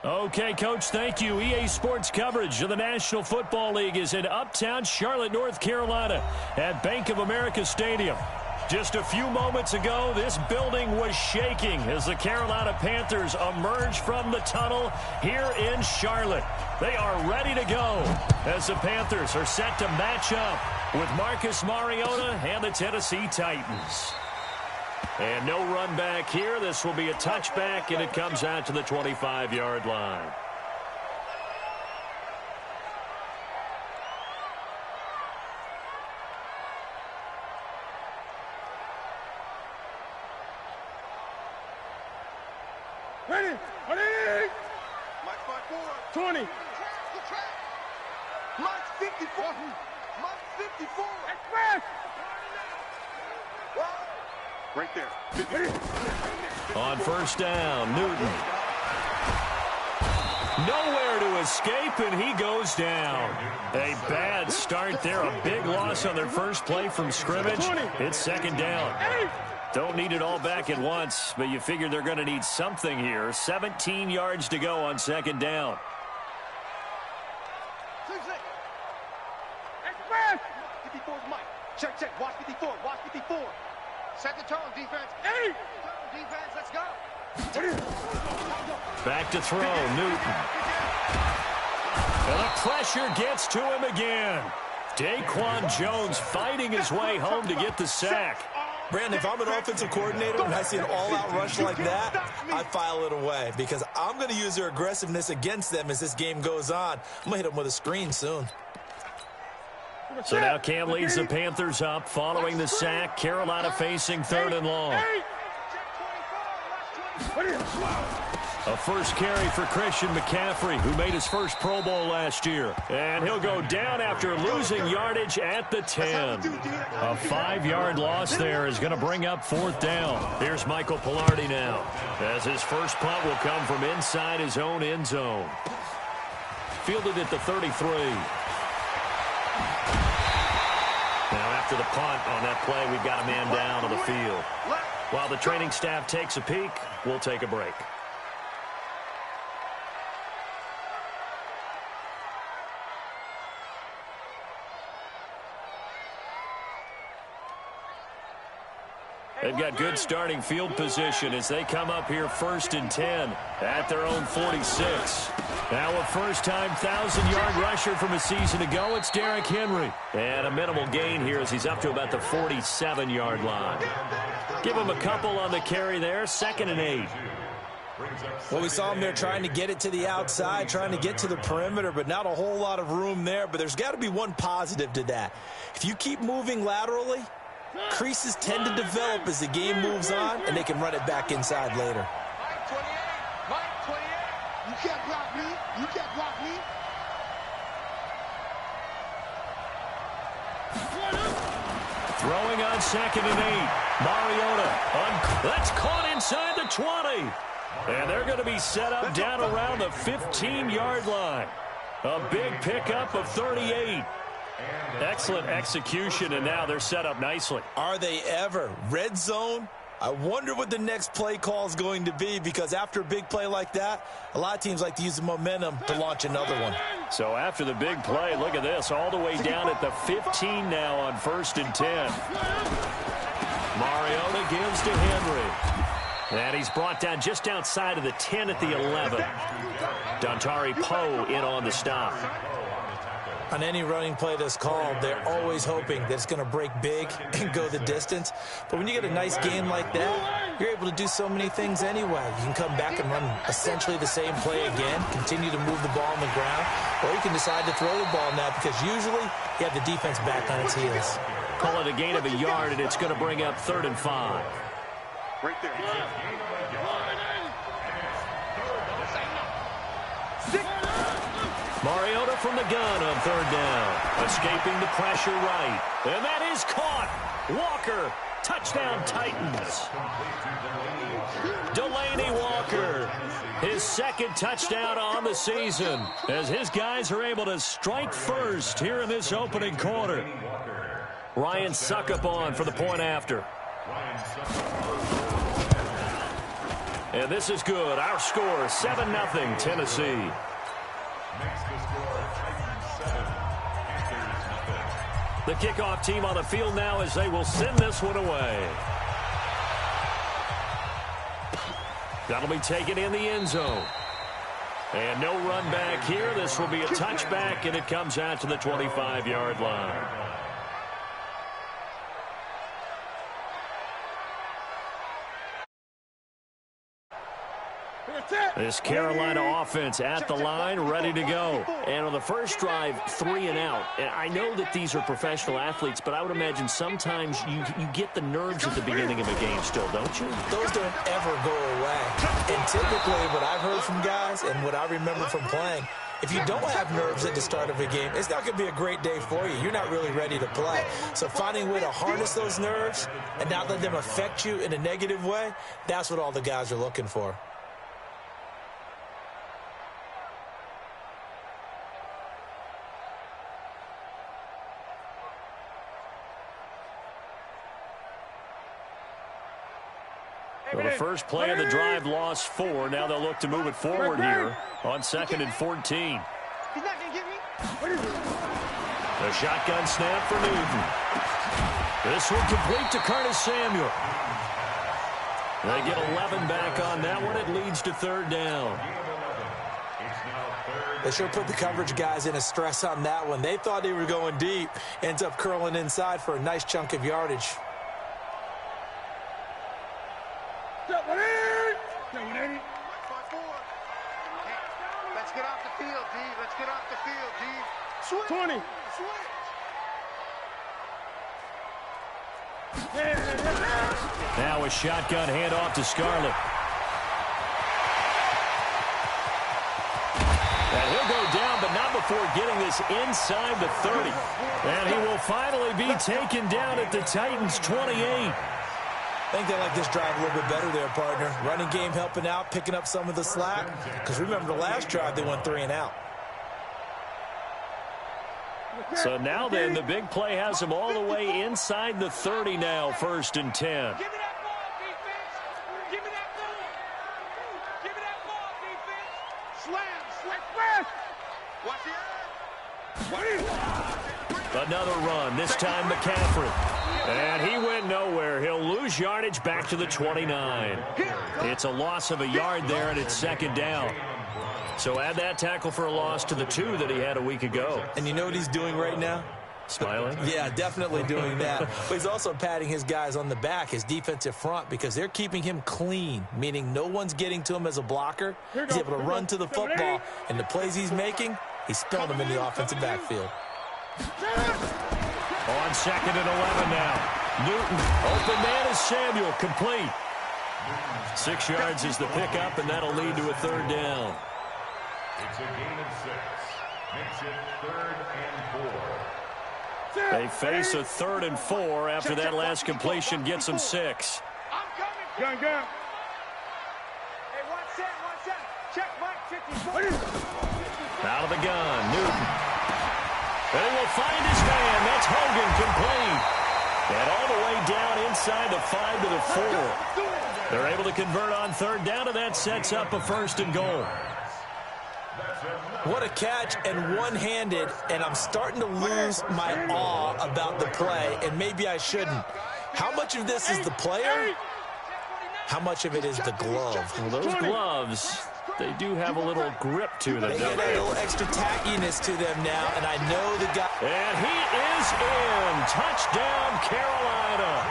Okay, Coach, thank you. EA Sports coverage of the National Football League is in uptown Charlotte, North Carolina at Bank of America Stadium. Just a few moments ago, this building was shaking as the Carolina Panthers emerge from the tunnel here in Charlotte. They are ready to go as the Panthers are set to match up with Marcus Mariota and the Tennessee Titans. And no run back here. This will be a touchback, and it comes out to the 25-yard line. Ready? Ready? Mike 5-4. 20. Mike 54. Mike 54. Express. Right there. On first down, Newton. Nowhere to escape, and he goes down. A bad start there. A big loss on their first play from scrimmage. It's second down. Don't need it all back at once, but you figure they're going to need something here. 17 yards to go on second down. Express. 54 is Mike. Check, check. Watch 54. Watch 54. Set the tone, defense. Hey! Defense, let's go. Back to throw, Newton. And the pressure gets to him again. Daquan Jones fighting his way home to get the sack. Brandon, if I'm an offensive coordinator and I see an all-out rush like that, I file it away because I'm going to use their aggressiveness against them as this game goes on. I'm going to hit them with a screen soon. So now Cam leads the Panthers up following the sack. Carolina facing third and long. A first carry for Christian McCaffrey, who made his first Pro Bowl last year. And he'll go down after losing yardage at the 10. A 5-yard loss there is going to bring up fourth down. Here's Michael Pilardi now, as his first punt will come from inside his own end zone. Fielded at the 33. Now after the punt on that play, we've got a man down on the field. While the training staff takes a peek, we'll take a break. They've got good starting field position as they come up here first and 10 at their own 46. Now a first-time 1,000-yard rusher from a season ago, it's Derrick Henry. And a minimal gain here as he's up to about the 47-yard line. Give him a couple on the carry there, 2nd and 8. Well, we saw him there trying to get it to the outside, trying to get to the perimeter, but not a whole lot of room there. But there's got to be one positive to that. If you keep moving laterally, creases tend to develop as the game moves on, and they can run it back inside later. Mike 28. Mike 28. You can't block me. You can't block me. Throwing on 2nd and 8. Mariota. That's caught inside the 20. And they're going to be set up down around the 15-yard line. A big pickup of 38. Excellent execution, and now they're set up nicely. Are they ever? Red zone? I wonder what the next play call is going to be, because after a big play like that, a lot of teams like to use the momentum to launch another one. So after the big play, look at this, all the way down at the 15 now on 1st and 10. Mariota gives to Henry. And he's brought down just outside of the 10 at the 11. Dontari Poe in on the stop. On any running play that's called, they're always hoping that it's going to break big and go the distance. But when you get a nice gain like that, you're able to do so many things anyway. You can come back and run essentially the same play again, continue to move the ball on the ground, or you can decide to throw the ball now because usually you have the defense back on its heels. Call it a gain of a yard, and it's going to bring up 3rd and 5. Right there. Mariota from the gun on 3rd down. Escaping the pressure right. And that is caught. Walker. Touchdown Titans. Delaney Walker. His 2nd touchdown on the season as his guys are able to strike first here in this opening quarter. Ryan Suckup on for the point after. And this is good. Our score, 7-0 Tennessee. The kickoff team on the field now as they will send this one away. That'll be taken in the end zone. And no run back here. This will be a touchback, and it comes out to the 25-yard line. This Carolina offense at the line, ready to go. And on the first drive, 3 and out. And I know that these are professional athletes, but I would imagine sometimes you get the nerves at the beginning of a game still, don't you? Those don't ever go away. And typically what I've heard from guys and what I remember from playing, if you don't have nerves at the start of a game, it's not going to be a great day for you. You're not really ready to play. So finding a way to harness those nerves and not let them affect you in a negative way, that's what all the guys are looking for. Well, the first play of the drive lost 4. Now they'll look to move it forward here on 2nd and 14. He's not going to get me. The shotgun snap for Newton. This one complete to Curtis Samuel. They get 11 back on that one. It leads to 3rd down. They sure put the coverage guys in a stress on that one. They thought they were going deep. Ends up curling inside for a nice chunk of yardage. Let's get off the field, D. Let's get off the field, D. Switch. 20. Now a shotgun handoff to Scarlett. And he'll go down, but not before getting this inside the 30. And he will finally be taken down at the Titans' 28. I think they like this drive a little bit better there, partner. Running game helping out, picking up some of the slack. Because remember, the last drive, they went 3 and out. So now then, the big play has him all the way inside the 30 now, 1st and 10. Give me that ball, defense. Give me that ball. Give me that ball, defense. Slam. Watch it. Another run, this time McCaffrey. And he went nowhere. He'll lose yardage back to the 29. It's a loss of a yard there, and it's 2nd down. So add that tackle for a loss to the 2 that he had a week ago. And you know what he's doing right now? Smiling? Yeah, definitely doing that. But he's also patting his guys on the back, his defensive front, because they're keeping him clean, meaning no one's getting to him as a blocker. He's able to run to the football, and the plays he's making, he's spelling them in the offensive backfield. On 2nd and 11 now. Newton, open man is Samuel, complete. 6 yards is the pickup, and that'll lead to a 3rd down. It's a gain of 6. Makes it 3rd and 4. They face a 3rd and 4 after that last completion gets them 6. I'm coming. Gun. Hey, one set. Check, Mike. 50. Out of the gun, Newton. They will find his man. That's Hogan, complete. And all the way down inside the 5 to the 4. They're able to convert on 3rd down, and that sets up a 1st and goal. What a catch, and one-handed, and I'm starting to lose my awe about the play, and maybe I shouldn't. How much of this is the player? How much of it is the glove? Well, those gloves, they do have a little grip to them. They get a little extra tackiness to them now, and I know the guy. And he is in. Touchdown, Carolina.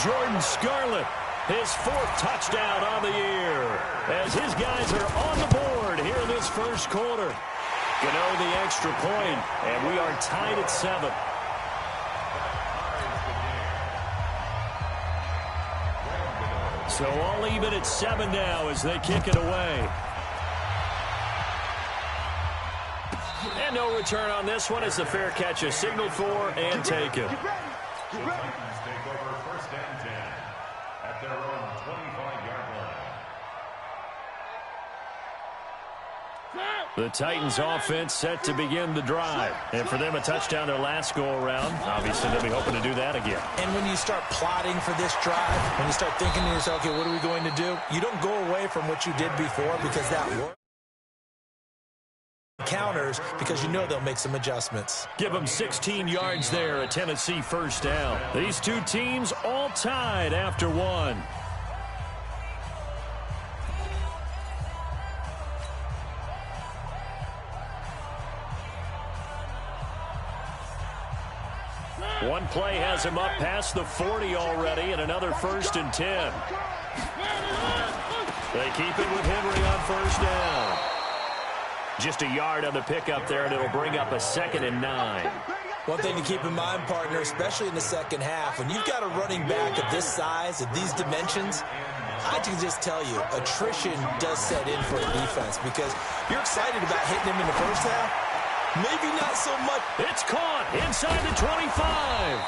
Jordan Scarlett, his 4th touchdown on the year, as his guys are on the board here in this first quarter. Gano the extra point, and we are tied at 7. So all even at 7 now as they kick it away. And no return on this one as the fair catch is signaled for and taken. Take over 1st and 10 at their own 25-yard line. The Titans offense set to begin the drive. And for them, a touchdown their last go-around. Obviously, they'll be hoping to do that again. And when you start plotting for this drive, when you start thinking to yourself, okay, what are we going to do? You don't go away from what you did before because that worked. Counters because you know they'll make some adjustments. Give them 16 yards there, a Tennessee first down. These two teams all tied after one. One play has him up past the 40 already, and another 1st and 10. They keep it with Henry on first down. Just a yard on the pickup there, and it'll bring up a 2nd and 9. One thing to keep in mind, partner, especially in the second half, when you've got a running back of this size, of these dimensions, I can just tell you, attrition does set in for a defense because you're excited about hitting him in the first half. Maybe not so much. It's caught inside the 25.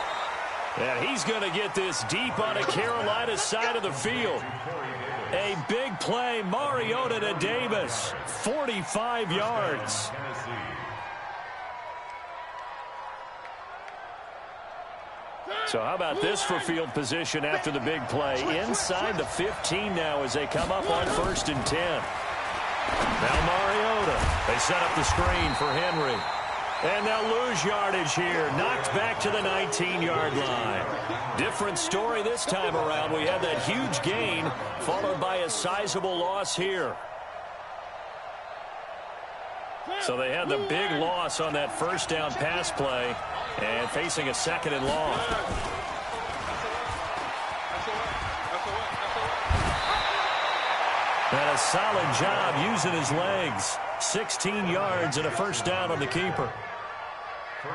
And he's going to get this deep on the Carolina side of the field. A big play, Mariota to Davis, 45 yards. So how about this for field position after the big play? Inside the 15 now as they come up on 1st and 10. Now Mariota. They set up the screen for Henry. And they'll lose yardage here. Knocked back to the 19-yard line. Different story this time around. We had that huge gain followed by a sizable loss here. So they had the big loss on that first down pass play and facing a 2nd and long. And a solid job using his legs. 16 yards and a first down on the keeper.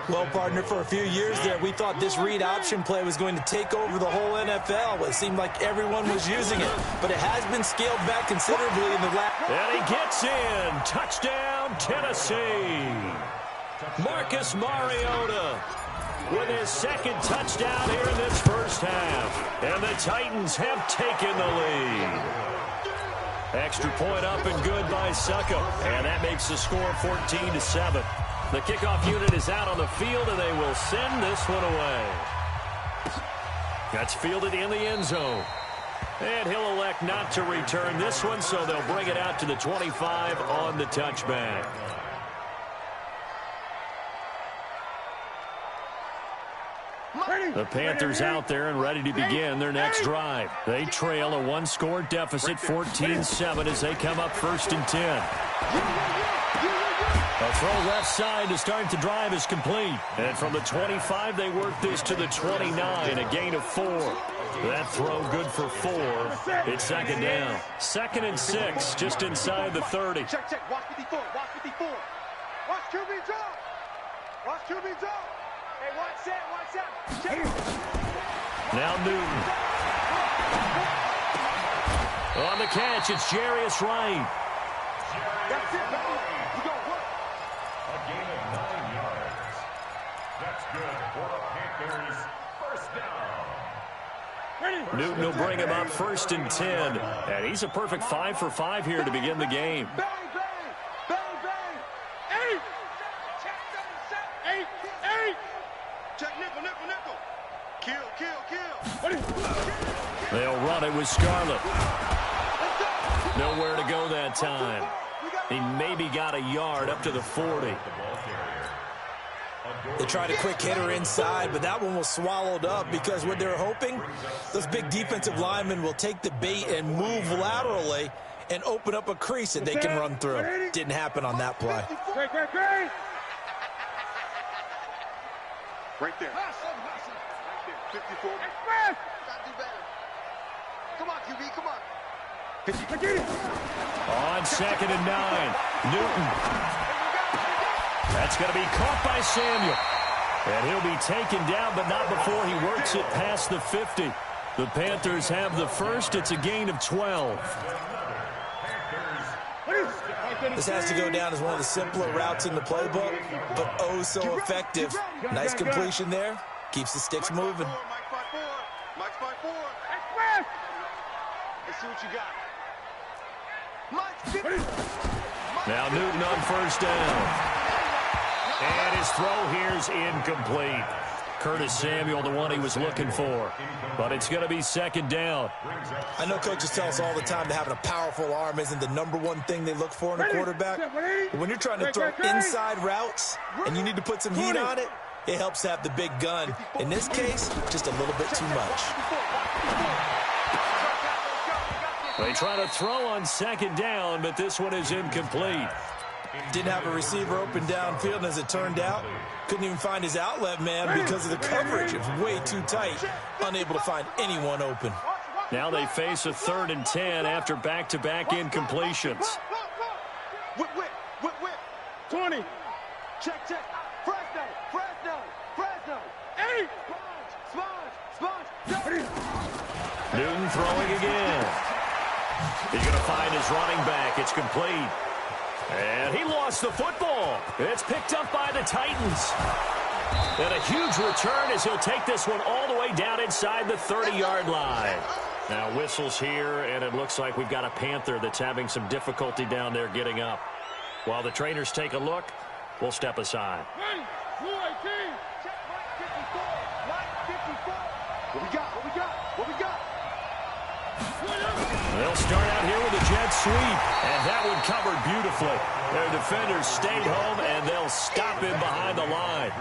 Well, partner, for a few years there, we thought this read option play was going to take over the whole NFL. It seemed like everyone was using it, but it has been scaled back considerably in the last. And he gets in. Touchdown, Tennessee. Marcus Mariota with his 2nd touchdown here in this first half. And the Titans have taken the lead. Extra point up and good by Succo. And that makes the score 14-7. The kickoff unit is out on the field, and they will send this one away. That's fielded in the end zone. And he'll elect not to return this one, so they'll bring it out to the 25 on the touchback. The Panthers out there and ready to begin their next drive. They trail a one-score deficit, 14-7, as they come up 1st and 10. A throw left side to start the drive is complete. And from the 25, they work this to the 29, a gain of 4. That throw good for 4. It's 2nd down. 2nd and 6, just inside the 30. Check. Watch 54. Watch 54. Watch QB drop. Watch QB drop. Hey, watch that. Check. Now Newton. On the catch, it's Jarius Wright. That's it, baby. You got work. A gain of 9 yards. That's good for the Panthers. First down. Newton will bring him up 1st and 10. And he's a perfect 5 for 5 here to begin the game. Bang, bang. Bang, bang. 8. Check 8. Check nickel. Kill. They'll run it with Scarlett. Nowhere to go that time. He maybe got a yard up to the 40. They tried a quick hitter inside, but that one was swallowed up because what they're hoping, those big defensive linemen will take the bait and move laterally and open up a crease that they can run through. Didn't happen on that play. Great. Right there. 54. Gotta do better. Come on, QB, come on. On 2nd and 9, Newton. That's going to be caught by Samuel. And he'll be taken down, but not before he works it past the 50. The Panthers have the first. It's a gain of 12. This has to go down as one of the simpler routes in the playbook, but oh so effective. Nice completion there. Keeps the sticks moving. Mike's by 4. Let's see what you got. Mike's Now Newton on first down. And his throw here's incomplete. Curtis Samuel, the one he was looking for. But it's going to be second down. I know coaches tell us all the time that having a powerful arm isn't the #1 thing they look for in a quarterback. But when you're trying to throw inside routes and you need to put some heat on it, it helps to have the big gun. In this case, just a little bit too much. They try to throw on second down, but this one is incomplete. Didn't have a receiver open downfield, and as it turned out, couldn't even find his outlet man because of the coverage. It was way too tight, unable to find anyone open. Now they face a 3rd and 10 after back-to-back incompletions. Whip, 20. Check. Fresno. 8. Sponge. Newton throwing again. He's going to find his running back. It's complete. And he lost the football. It's picked up by the Titans. And a huge return as he'll take this one all the way down inside the 30-yard line. Now whistles here, and it looks like we've got a Panther that's having some difficulty down there getting up. While the trainers take a look, we'll step aside. What we got? They'll start out here with a jet sweep, and that one covered beautifully. Their defenders stayed home, and they'll stop him behind the line.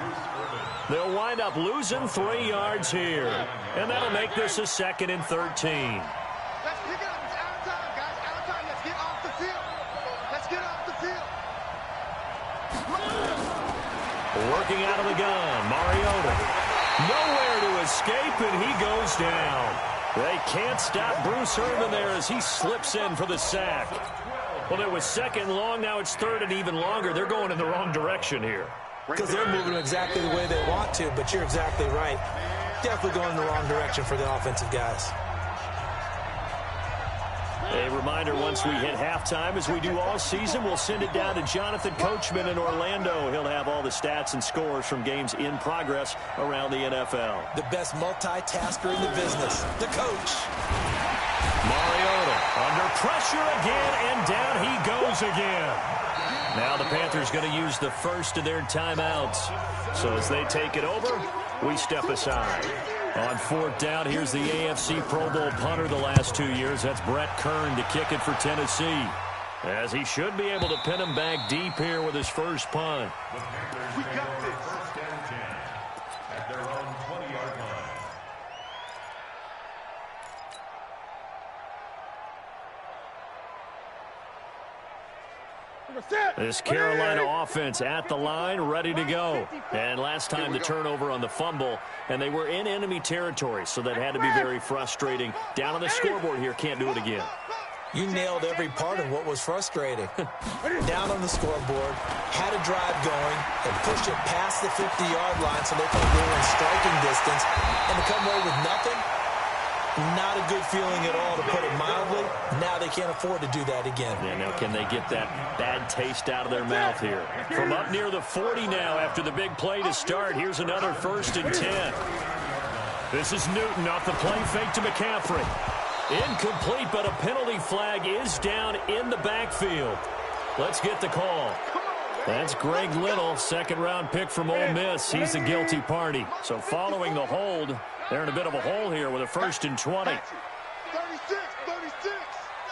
They'll wind up losing 3 yards here, and that'll make this a 2nd and 13. Let's pick it up. It's out of time, guys. Out of time. Let's get off the field. Working out of the gun, Mariota. Nowhere to escape, and he goes down. They can't stop Bruce Irvin there as he slips in for the sack. Well, it was 2nd and long. Now it's 3rd and even longer. They're going in the wrong direction here. Because they're moving exactly the way they want to, but you're exactly right. Definitely going in the wrong direction for the offensive guys. A reminder, once we hit halftime, as we do all season, we'll send it down to Jonathan Coachman in Orlando. He'll have all the stats and scores from games in progress around the NFL. The best multitasker in the business, the coach. Mariota under pressure again, and down he goes again. Now the Panthers going to use the first of their timeouts. So as they take it over, we step aside. On 4th down, here's the AFC Pro Bowl punter the last 2 years. That's Brett Kern to kick it for Tennessee. As he should be able to pin him back deep here with his first punt. We got this. First and 10 at their own 20-yard line. This Carolina offense at the line, ready to go. And last time the turnover on the fumble, and they were in enemy territory, so that had to be very frustrating. Down on the scoreboard here, can't do it again. You nailed every part of what was frustrating. Down on the scoreboard, had a drive going, and pushed it past the 50-yard line so they thought they were in striking distance, and to come away with nothing, not a good feeling at all, to put it mildly. Now they can't afford to do that again. Yeah, now can they get that bad taste out of their mouth here? From up near the 40 now after the big play to start. Here's another 1st and 10. This is Newton off the play fake to McCaffrey. Incomplete, but a penalty flag is down in the backfield. Let's get the call. That's Greg Little, 2nd-round pick from Ole Miss. He's the guilty party. So following the hold, they're in a bit of a hole here with a 1st and 20. 36.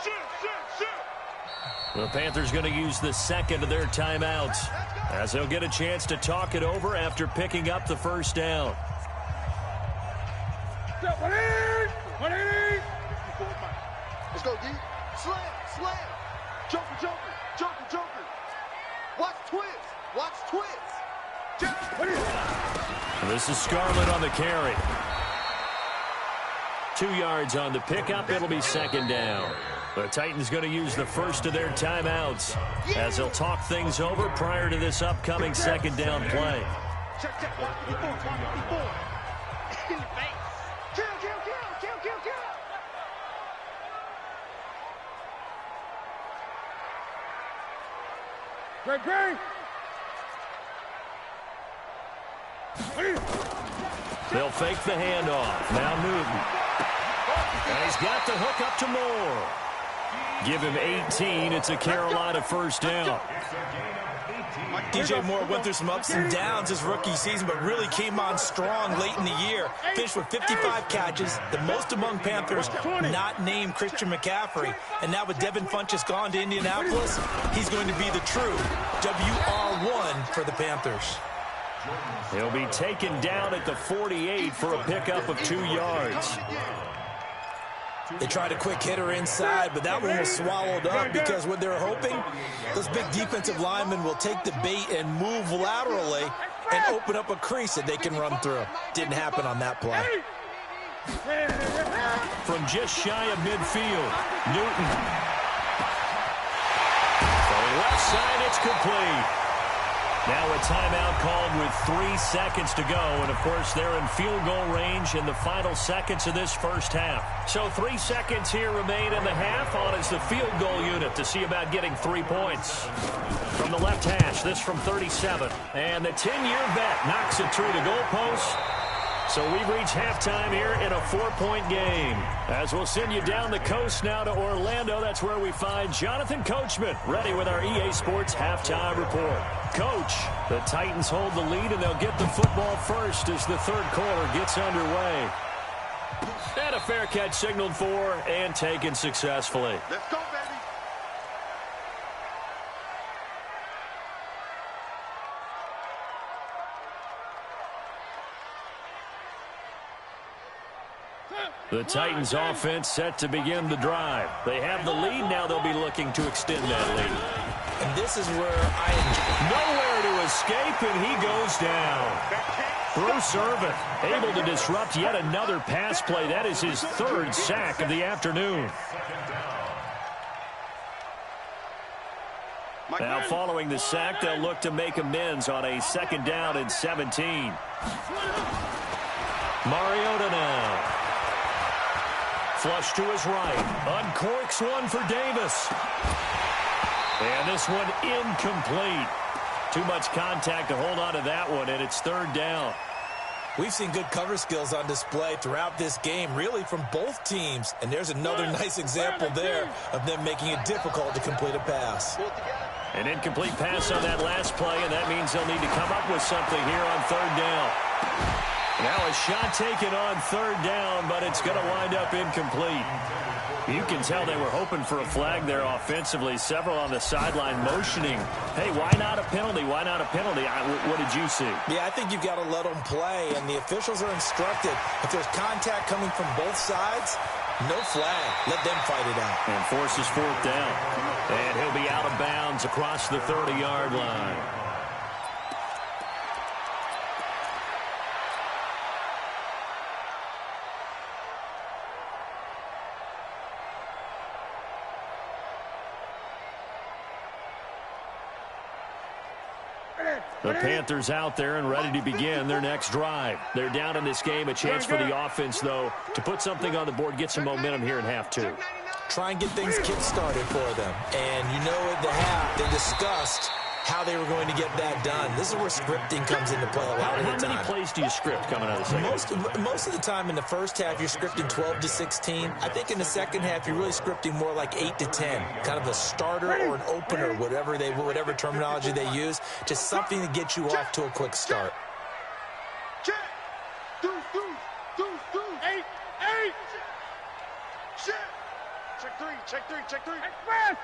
Shoot. The Panthers going to use the 2nd of their timeouts as they'll get a chance to talk it over after picking up the first down. Let's go, D. Slam. Joker. Watch twist. This is Scarlett on the carry. 2 yards on the pickup. It'll be 2nd down. The Titans going to use the first of their timeouts as they'll talk things over prior to this upcoming 2nd down play. Check. Watch before. In the face. Kill. Great. They'll fake the handoff. Now Newton. And he's got the hook up to Moore. Give him 18. It's a Carolina first down. DJ Moore went through some ups and downs his rookie season, but really came on strong late in the year. Finished with 55 catches, the most among Panthers not named Christian McCaffrey. And now with Devin Funchess gone to Indianapolis, he's going to be the true WR1 for the Panthers. He'll be taken down at the 48 for a pickup of 2 yards. They tried a quick hitter inside, but that one was swallowed up because what they're hoping, those big defensive linemen will take the bait and move laterally and open up a crease that they can run through. Didn't happen on that play. From just shy of midfield, Newton. From the left side, it's complete. Now a timeout called with 3 seconds to go. And, of course, they're in field goal range in the final seconds of this first half. So 3 seconds here remain in the half. On is the field goal unit to see about getting 3 points. From the left hash, this from 37. And the 10-year vet knocks it through the goalpost. So we've reached halftime here in a 4-point game. As we'll send you down the coast now to Orlando, that's where we find Jonathan Coachman ready with our EA Sports halftime report. Coach, the Titans hold the lead, and they'll get the football first as the third quarter gets underway. And a fair catch signaled for and taken successfully. Let's go, baby. The Titans offense set to begin the drive. They have the lead. Now they'll be looking to extend that lead. And this is where I enjoy. Nowhere to escape, and he goes down. Bruce Irvin able to disrupt yet another pass play. That is his 3rd sack of the afternoon. Now following the sack, they'll look to make amends on a 2nd down and 17. Mariota now. Flush to his right. Uncorks one for Davis. And this one incomplete. Too much contact to hold on to that one, and it's 3rd down. We've seen good cover skills on display throughout this game, really from both teams. And there's another nice example there of them making it difficult to complete a pass. An incomplete pass on that last play, and that means they'll need to come up with something here on 3rd down. Now a shot taken on 3rd down, but it's going to wind up incomplete. You can tell they were hoping for a flag there offensively. Several on the sideline motioning. Hey, why not a penalty? Why not a penalty? What did you see? Yeah, I think you've got to let them play, and the officials are instructed. If there's contact coming from both sides, no flag. Let them fight it out. And forces 4th down. And he'll be out of bounds across the 30-yard line. The Panthers out there and ready to begin their next drive. They're down in this game. A chance for the offense, though, to put something on the board, get some momentum here in half 2. Try and get things kick-started for them. And you know at the half, they discussed how they were going to get that done. This is where scripting comes into play a lot of the time. How many plays do you script coming out of the second? Most of the time in the first half, you're scripting 12 to 16. I think in the second half, you're really scripting more like 8 to 10. Kind of a starter or an opener, whatever terminology they use. Just something to get you off to a quick start. Check. Deuce. 8. Check 3. Express.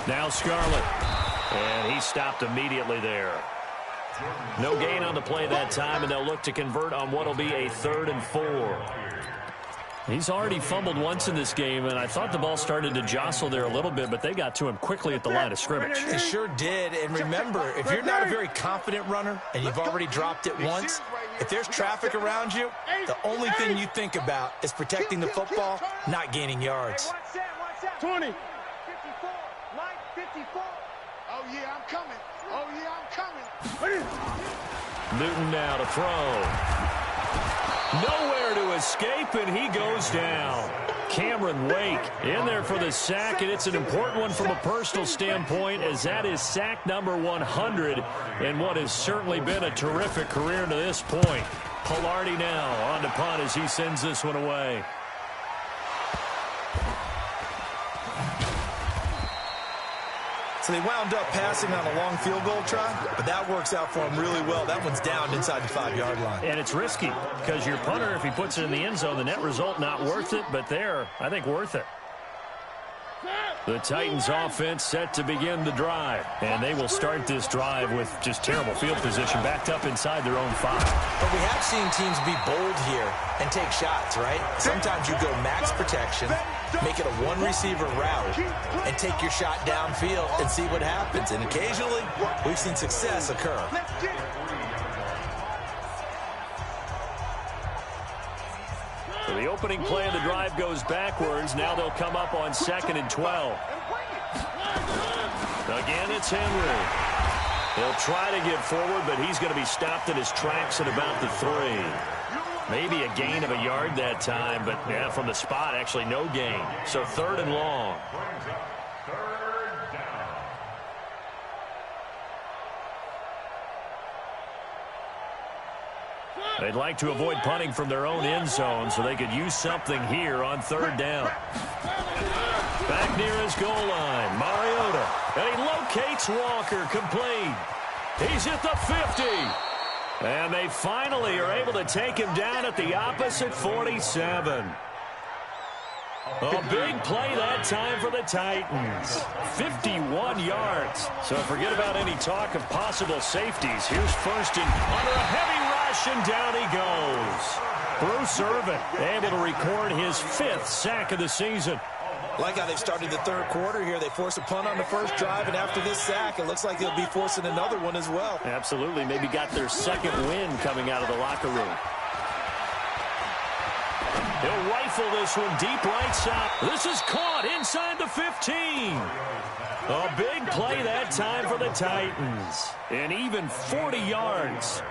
Now Scarlett. And he stopped immediately there. No gain on the play that time, and they'll look to convert on what will be a 3rd and 4. He's already fumbled once in this game, and I thought the ball started to jostle there a little bit, but they got to him quickly at the line of scrimmage. They sure did. And remember, if you're not a very confident runner and you've already dropped it once, if there's traffic around you, the only thing you think about is protecting the football, not gaining yards. 20. 54. Mike, 54. Oh, yeah, I'm coming. Newton now to throw. Nowhere to escape, and he goes down. Cameron Wake in there for the sack, and it's an important one from a personal standpoint, as that is sack number 100 in what has certainly been a terrific career to this point. Pilardi now on to punt as he sends this one away. So they wound up passing on a long field goal try, but that works out for them really well. That one's down inside the 5-yard line. And it's risky because your punter, if he puts it in the end zone, the net result not worth it, but there, I think worth it. The Titans offense set to begin the drive, and they will start this drive with just terrible field position backed up inside their own 5. But we have seen teams be bold here and take shots, right? Sometimes you go max protection, make it a one-receiver route, and take your shot downfield and see what happens. And occasionally, we've seen success occur. So the opening play of the drive goes backwards. Now they'll come up on 2nd and 12. Again, it's Henry. He'll try to get forward, but he's going to be stopped at his tracks at about the 3. Maybe a gain of a yard that time, but yeah, from the spot, actually no gain. So 3rd and long. They'd like to avoid punting from their own end zone so they could use something here on 3rd down. Back near his goal line, Mariota. And he locates Walker, complete. He's at the 50. And they finally are able to take him down at the opposite 47. A big play that time for the Titans. 51 yards. So forget about any talk of possible safeties. Here's 1st and under a heavy rush, and down he goes. Bruce Irvin able to record his 5th sack of the season. Like how they've started the 3rd quarter here. They force a punt on the first drive, and after this sack, it looks like they'll be forcing another one as well. Absolutely. Maybe got their 2nd win coming out of the locker room. He'll rifle this one deep right side. This is caught inside the 15. A big play that time for the Titans. And even 40 yards.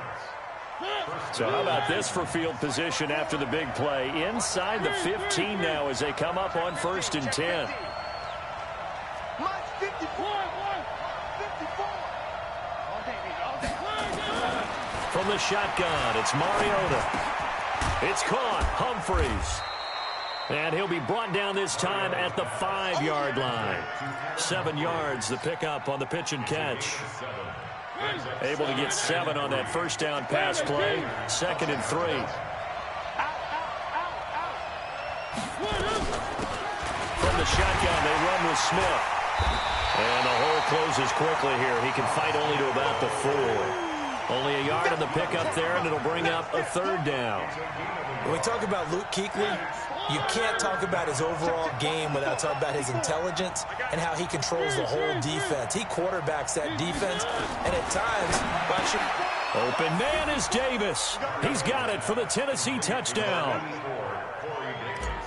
So how about this for field position after the big play? Inside the 15 now as they come up on 1st and 10. From the shotgun, it's Mariota. It's caught. Humphreys. And he'll be brought down this time at the 5-yard line. 7 yards, the pickup on the pitch and catch. Able to get 7 on that first down pass play. 2nd and 3. From the shotgun, they run with Smith. And the hole closes quickly here. He can fight only to about the 4. Only a yard on the pickup there, and it'll bring up a 3rd down. When we talk about Luke Kuechly, you can't talk about his overall game without talking about his intelligence and how he controls the whole defense. He quarterbacks that defense, and at times, open man is Davis. He's got it for the Tennessee touchdown.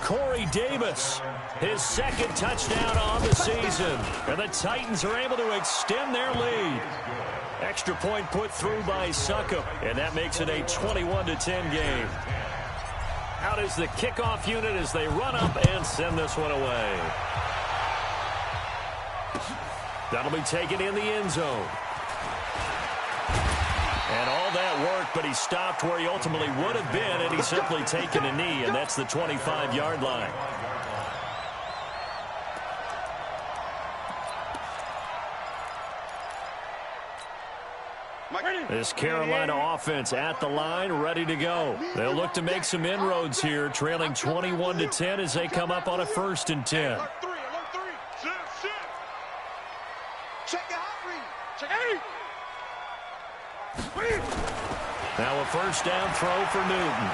Corey Davis, his 2nd touchdown on the season. And the Titans are able to extend their lead. Extra point put through by Succop, and that makes it a 21-10 game. Out is the kickoff unit as they run up and send this one away. That'll be taken in the end zone. And all that work, but he stopped where he ultimately would have been, and he's simply taken a knee, and that's the 25-yard line. This Carolina offense at the line, ready to go. They'll look to make some inroads here, trailing 21-10 as they come up on a 1st and 10. Now a 1st down throw for Newton.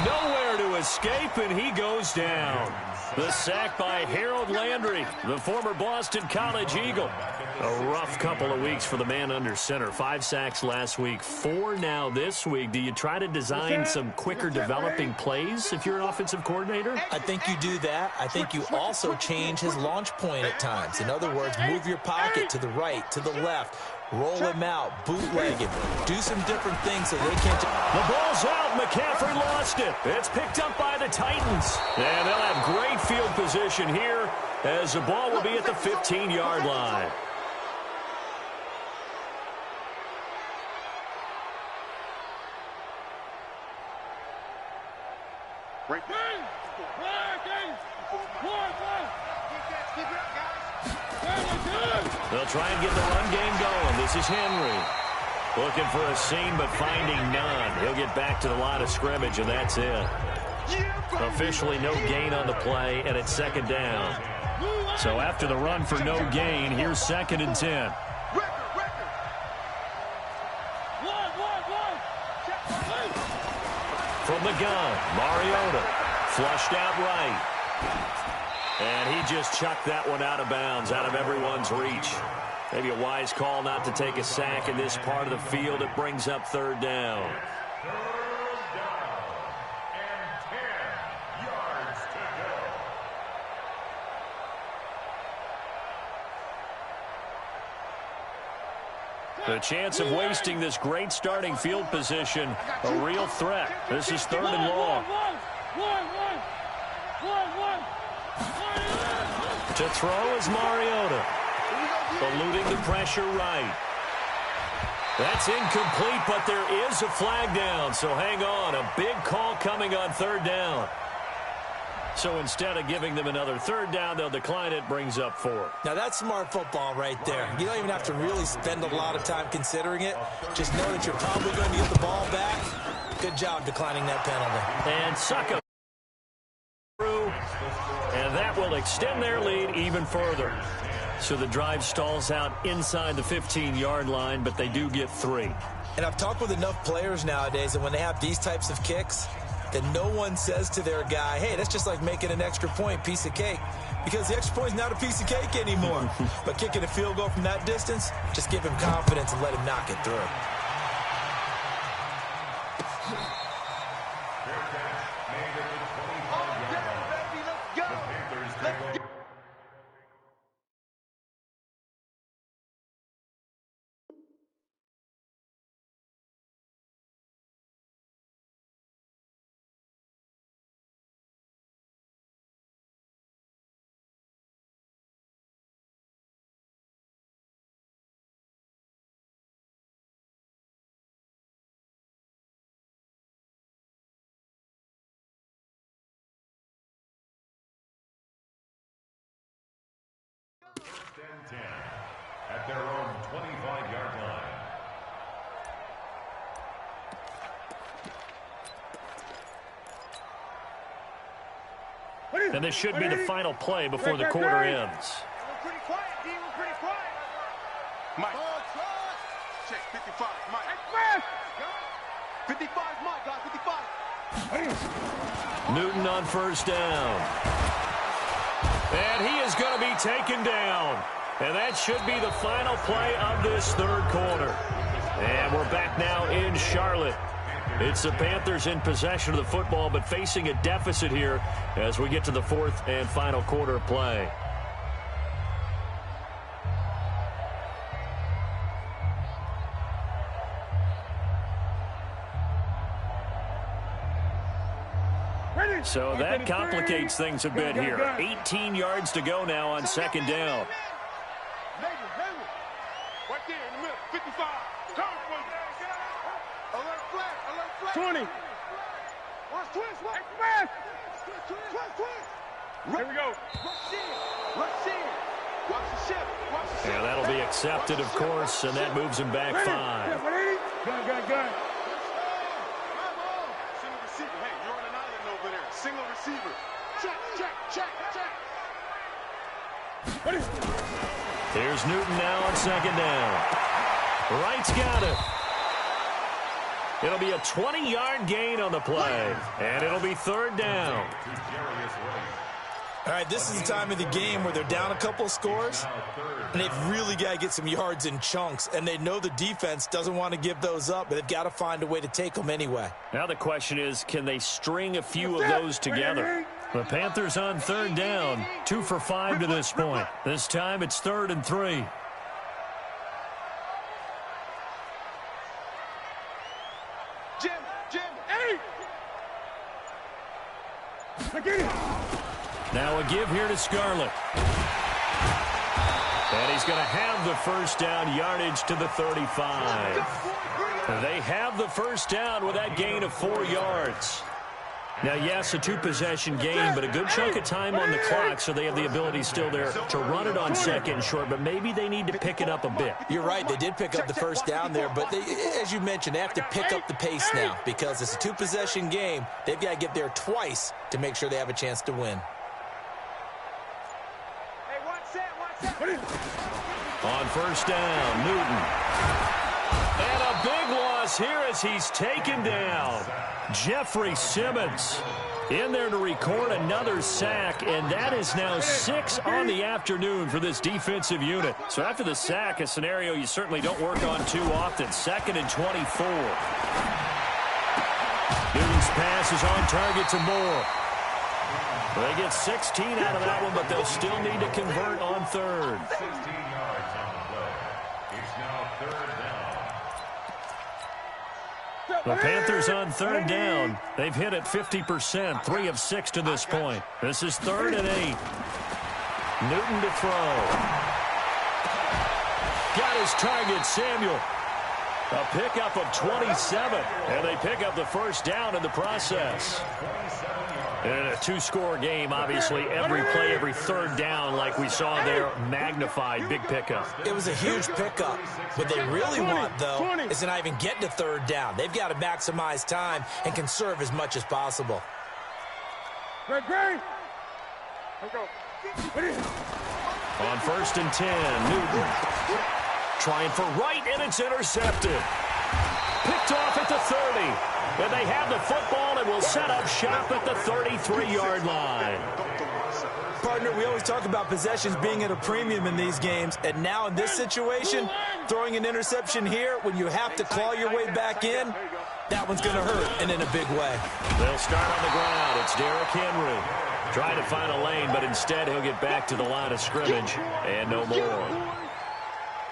Nowhere to escape, and he goes down. The sack by Harold Landry, the former Boston College Eagle. A rough couple of weeks for the man under center. 5 sacks last week, 4 now this week. Do you try to design some quicker developing plays if you're an offensive coordinator? I think you do that. I think you also change his launch point at times. In other words, move your pocket to the right, to the left. Roll him out, bootleg him, do some different things so they can't. The ball's out. McCaffrey lost it. It's picked up by the Titans. And they'll have great field position here as the ball will be at the 15-yard line. They'll try and get the run game going. This is Henry. Looking for a seam, but finding none. He'll get back to the line of scrimmage, and that's it. Officially no gain on the play, and it's second down. So after the run for no gain, here's 2nd and 10. From the gun, Mariota. Flushed out right. And he just chucked that one out of bounds, out of everyone's reach. Maybe a wise call not to take a sack in this part of the field. It brings up 3rd down. 3rd down and 10 yards to go. The chance of wasting this great starting field position, a real threat. This is 3rd and long. To throw is Mariota. Eluding the pressure right. That's incomplete, but there is a flag down, so hang on. A big call coming on 3rd down. So instead of giving them another 3rd down, they'll decline it, brings up 4. Now that's smart football right there. You don't even have to really spend a lot of time considering it. Just know that you're probably going to get the ball back. Good job declining that penalty. And Sucka through, and that will extend their lead even further. So the drive stalls out inside the 15-yard line, but they do get 3. And I've talked with enough players nowadays that when they have these types of kicks, that no one says to their guy, hey, that's just like making an extra point, piece of cake. Because the extra point is not a piece of cake anymore. But kicking a field goal from that distance, just give him confidence and let him knock it through. First and 10 at their own 25-yard line. And this should be the final play before the quarter ends. Pretty quiet, D. We're pretty quiet. Mike. Check 55. Mike. 55 is Mike, guys. 55. Newton on 1st down. And he is going to be taken down. And that should be the final play of this 3rd quarter. And we're back now in Charlotte. It's the Panthers in possession of the football, but facing a deficit here as we get to the 4th and final quarter of play. So that complicates things a bit here. 18 yards to go now on 2nd down. Right there in the middle. 55. 20. Watch twist. Here we go. Rush in. Watch the ship. Yeah, that'll be accepted, of course, and that moves him back 5. Good. Single receiver. Hey, you're on an island over there. Single receiver. Check. Here's Newton now on 2nd down. Wright's got it. It'll be a 20-yard gain on the play, and it'll be 3rd down. All right, this is the time of the game where they're down a couple of scores, and they've really got to get some yards in chunks, and they know the defense doesn't want to give those up, but they've got to find a way to take them anyway. Now the question is, can they string a few of those together? The Panthers on 3rd down, 2 for 5 to this point. This time it's 3rd and 3. Now a give here to Scarlett. And he's going to have the first down, yardage to the 35. They have the first down with that gain of 4 yards. Now, yes, a 2-possession game, but a good chunk of time on the clock, so they have the ability still there to run it on second and short, but maybe they need to pick it up a bit. You're right. They did pick up the first down there, but as you mentioned, they have to pick up the pace now because it's a 2-possession game. They've got to get there twice to make sure they have a chance to win. On first down, Newton. And a big loss here as he's taken down. Jeffrey Simmons in there to record another sack, and that is now 6 on the afternoon for this defensive unit. So after the sack, a scenario you certainly don't work on too often. 2nd and 24. Newton's pass is on target to Moore. They get 16 out of that one, but they'll still need to convert on third. 16 yards on the play. It's now 3rd down. The Panthers on 3rd down. They've hit it 50%, 3 of 6 to this point. This is 3rd and 8. Newton to throw. Got his target, Samuel. A pickup of 27, and they pick up the first down in the process. In a 2-score game, obviously, every play, every 3rd down, like we saw there, magnified, big pickup. It was a huge pickup. What they really want, though, is to not even get to 3rd down. They've got to maximize time and conserve as much as possible. On 1st and 10, Newton. Trying for right, and it's intercepted. Picked off at the 30. And they have the football and will set up shop at the 33-yard line. Partner, we always talk about possessions being at a premium in these games, and now in this situation, throwing an interception here when you have to claw your way back in, that one's going to hurt, and in a big way. They'll start on the ground. It's Derrick Henry. Trying to find a lane, but instead he'll get back to the line of scrimmage, and no more.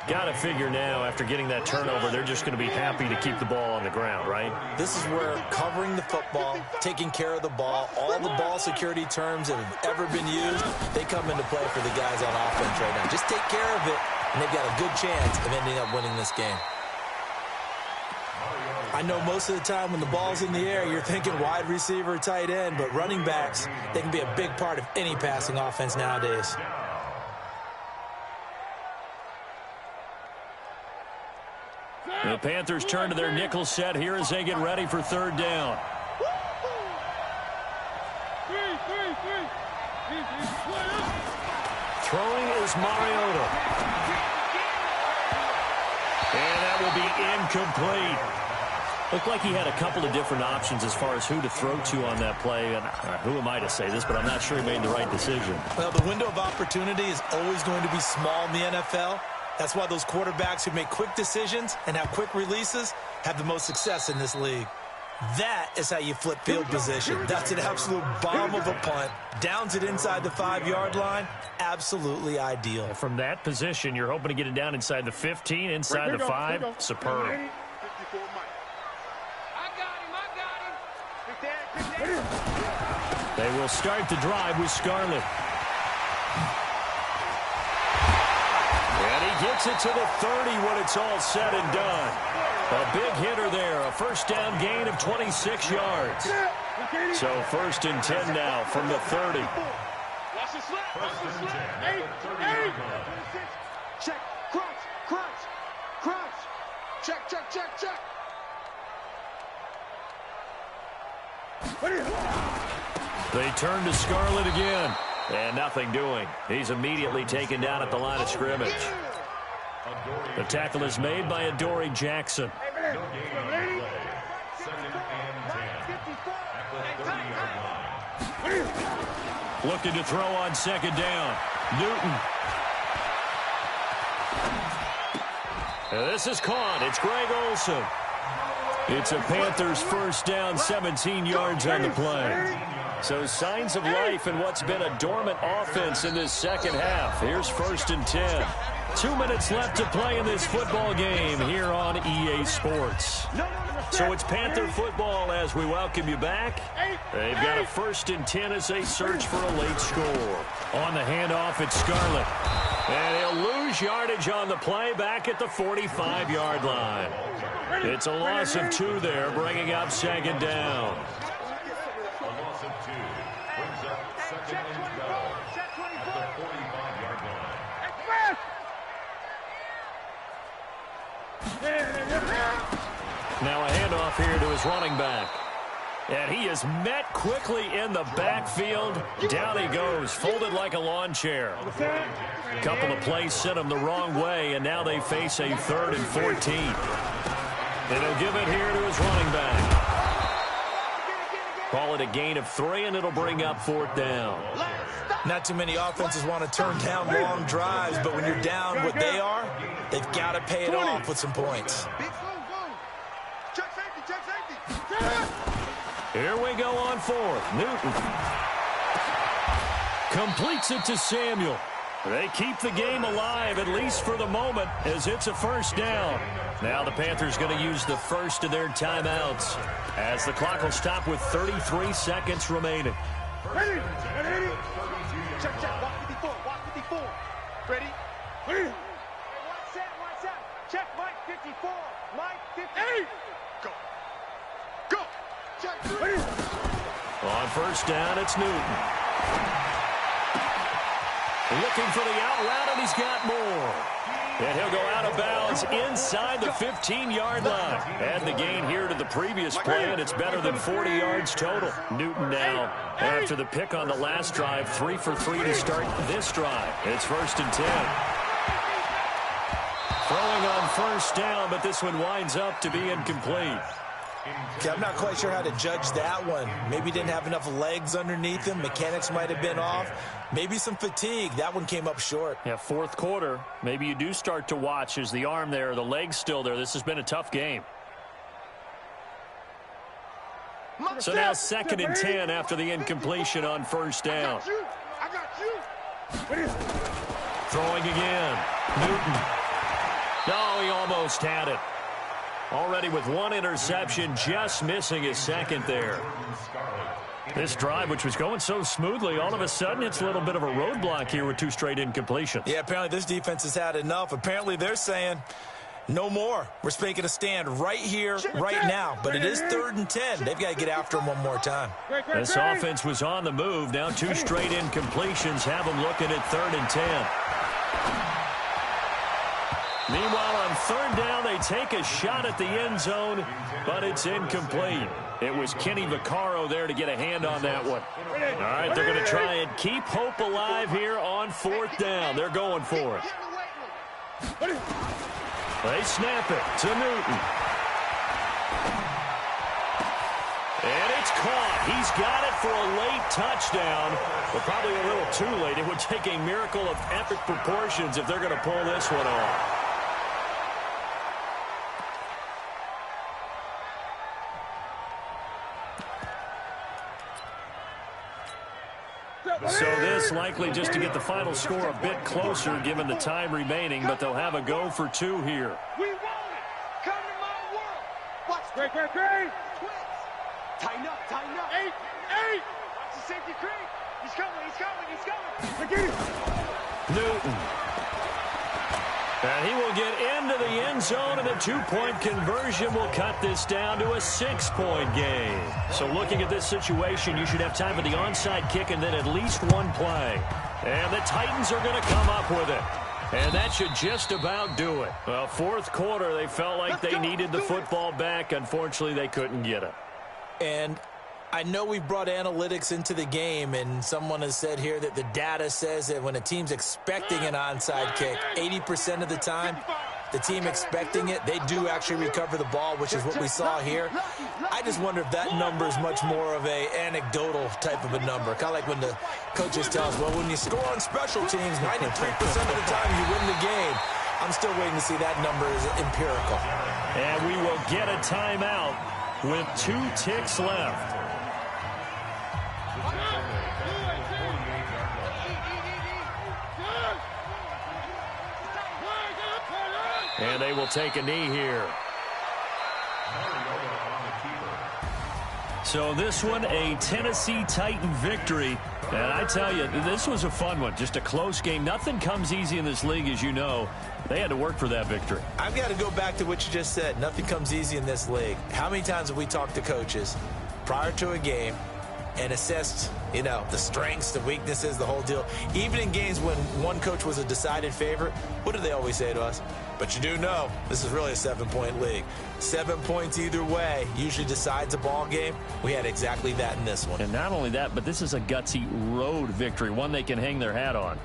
Got to figure now, after getting that turnover, they're just going to be happy to keep the ball on the ground, right? This is where covering the football, taking care of the ball, all the ball security terms that have ever been used, they come into play for the guys on offense right now. Just take care of it, and they've got a good chance of ending up winning this game. I know most of the time when the ball's in the air, you're thinking wide receiver, tight end, but running backs, they can be a big part of any passing offense nowadays. The Panthers turn to their nickel set here as they get ready for 3rd down. Throwing is Mariota. And that will be incomplete. Looked like he had a couple of different options as far as who to throw to on that play. And who am I to say this, but I'm not sure he made the right decision. Well, the window of opportunity is always going to be small in the NFL. That's why those quarterbacks who make quick decisions and have quick releases have the most success in this league. That is how you flip field position. That's an absolute bomb of a punt. Downs it inside the 5-yard line. Absolutely ideal. From that position, you're hoping to get it down inside the 15, inside the 5. Superb. They will start the drive with Scarlett. And he gets it to the 30 when it's all said and done. A big hitter there, a first down gain of 26 yards. So 1st and 10 now from the 30. Check, crunch, crunch, crunch. Check, check, check, check. They turn to Scarlett again. And nothing doing. He's immediately taken down at the line of scrimmage. The tackle is made by Adoree Jackson. Looking to throw on 2nd down. Newton. And this is caught. It's Greg Olsen. It's a Panthers first down, 17 yards on the play. So signs of life in what's been a dormant offense in this second half. Here's 1st and 10. 2 minutes left to play in this football game here on EA Sports. So it's Panther football as we welcome you back. They've got a 1st and 10 as they search for a late score. On the handoff, it's Scarlett. And he'll lose yardage on the play back at the 45-yard line. It's a loss of 2 there, bringing up 2nd down. A loss of 2 brings up 2nd and 12 at the 45-yard line. Now a handoff here to his running back. And he is met quickly in the backfield. Down he goes, folded like a lawn chair. A couple of plays sent him the wrong way, and now they face a 3rd and 14. And he'll give it here to his running back. Call it a gain of 3, and it'll bring up 4th down. Not too many offenses want to turn down long drives, but when you're down what they are, they've got to pay it off with some points. Here we go on 4th. Newton completes it to Samuel. They keep the game alive, at least for the moment, as it's a 1st down. Now the Panthers going to use the first of their timeouts, as the clock will stop with 33 seconds remaining. Ready? Check, watch 54, watch 54. Ready? Watch that. Check, Mike 54, Mike 58. Go. Check, 3. On 1st down, it's Newton. Looking for the out route, and he's got more. And he'll go out of bounds inside the 15-yard line. Add the gain here to the previous play, and it's better than 40 yards total. Newton now, after the pick on the last drive, 3 for 3 to start this drive. It's 1st and 10. Throwing on 1st down, but this one winds up to be incomplete. Okay, I'm not quite sure how to judge that one. Maybe he didn't have enough legs underneath him. Mechanics might have been off. Maybe some fatigue. That one came up short. Yeah, 4th quarter. Maybe you do start to watch. Is the arm there, the leg's still there? This has been a tough game. So now 2nd and 10 after the incompletion on 1st down. I got you. Throwing again. Newton. No, he almost had it. Already with 1 interception, just missing his 2nd there. This drive, which was going so smoothly, all of a sudden it's a little bit of a roadblock here with 2 straight incompletions. Yeah, apparently this defense has had enough. Apparently they're saying, no more. We're making a stand right here, right now. But it is 3rd and 10. They've got to get after him one more time. This offense was on the move. Now 2 straight incompletions have them looking at 3rd and 10. Meanwhile, on 3rd down, they take a shot at the end zone, but it's incomplete. It was Kenny Vaccaro there to get a hand on that one. All right, they're going to try and keep hope alive here on 4th down. They're going for it. They snap it to Newton. And it's caught. He's got it for a late touchdown, but probably a little too late. It would take a miracle of epic proportions if they're going to pull this one off. So this likely just to get the final score a bit closer given the time remaining, but they'll have a go for 2 here. We want it. Come to my world. Watch. Great. Twins. Tighten up. 8. Watch the safety creep. He's coming. Newton. And he will get into the end zone, and a 2-point conversion will cut this down to a 6-point game. So looking at this situation, you should have time for the onside kick and then at least 1 play. And the Titans are going to come up with it. And that should just about do it. Well, 4th quarter, they felt like they needed the football back. Unfortunately, they couldn't get it. And I know we brought analytics into the game, and someone has said here that the data says that when a team's expecting an onside kick, 80% of the time, the team expecting it, they do actually recover the ball, which is what we saw here. I just wonder if that number is much more of a anecdotal type of a number. Kind of like when the coaches tell us, well, when you score on special teams, 93% of the time you win the game. I'm still waiting to see that number is empirical. And we will get a timeout with 2 ticks left. And they will take a knee here. So this one, a Tennessee Titan victory. And I tell you, this was a fun one. Just a close game. Nothing comes easy in this league, as you know. They had to work for that victory. I've got to go back to what you just said. Nothing comes easy in this league. How many times have we talked to coaches prior to a game and assessed, the strengths, the weaknesses, the whole deal? Even in games when one coach was a decided favorite, what do they always say to us? But you do know this is really a 7-point league. 7 points either way usually decides a ball game. We had exactly that in this one. And not only that, but this is a gutsy road victory, one they can hang their hat on.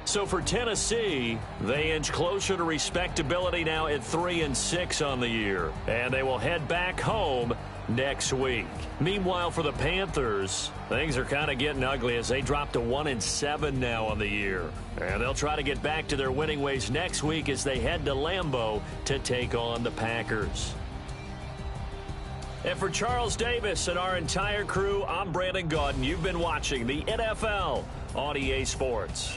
So for Tennessee, they inch closer to respectability now at 3-6 on the year. And they will head back home next week. Meanwhile, for the Panthers, things are kind of getting ugly as they drop to 1-7 now on the year. And they'll try to get back to their winning ways next week as they head to Lambeau to take on the Packers. And for Charles Davis and our entire crew, I'm Brandon Gaudin. You've been watching the NFL on EA Sports.